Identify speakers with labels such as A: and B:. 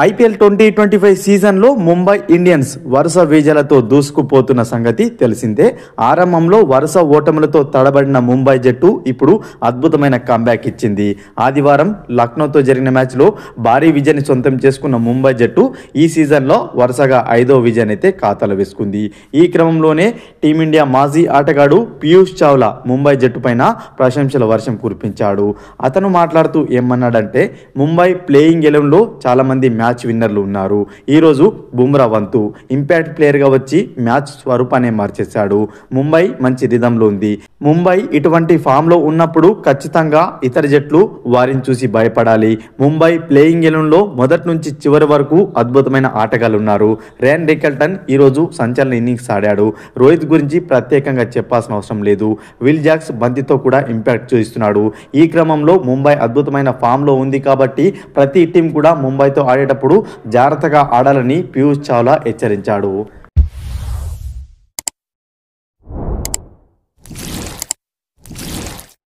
A: IPL 2025 సీజన్లో Mumbai Indians వరుస విజయాలతో దూసుకుపోతున్న సంగతి తెలిసిందే. ఆరంభంలో వరుస ఓటములతో తడబడిన ముంబై జట్టు ఇప్పుడు అద్భుతమైన కంబ్యాక్ ఇచ్చింది. ఆదివారం లక్నోతో జరిగిన మ్యాచ్లో భారీ విజయాన్ని సొంతం చేసుకున్న ముంబై జట్టు ఈ సీజన్లో వరుసగా 5వ విజయాన్ని అయితే ఖాతాలో వేసుకుంది. ఈ క్రమంలోనే టీమిండియా మాజీ ఆటగాడు పీయూష్ చావ్లా ముంబై జట్టు పైన ప్రశంసల వర్షం కురిపించాడు. అతను మాట్లాడుతూ ఏమన్నాడంటే, ముంబై ప్లేయింగ్ 11లో చాలా మంది మ్యాచ్ విన్నర్లు ఉన్నారు. ఈరోజు బుమ్రా వంతు ఇంపాక్ట్ ప్లేయర్గా వచ్చి మ్యాచ్ స్వరూపాన్ని మార్చేశాడు. ముంబై మంచి రిధంలో ఉంది. ముంబై ఇటువంటి ఫామ్లో ఉన్నప్పుడు ఖచ్చితంగా ఇతర జట్లు వారిని చూసి భయపడాలి. ముంబై ప్లేయింగ్ 11లో మొదటి నుంచి చివరి వరకు అద్భుతమైన ఆటగాళ్లు ఉన్నారు. రేన్ రికల్టన్ ఈరోజు సంచలన ఇన్నింగ్స్ ఆడాడు. రోహిత్ గురించి ప్రత్యేకంగా చెప్పాల్సిన అవసరం లేదు. విల్ జాక్స్ బంతితో కూడా ఇంపాక్ట్ చూపిస్తున్నాడు. ఈ క్రమంలో ముంబై అద్భుతమైన ఫామ్లో ఉంది కాబట్టి ప్రతి టీం కూడా ముంబైతో ఆడేటప్పుడు జాగ్రత్తగా ఆడాలని పీయూష్ చావ్లా హెచ్చరించాడు.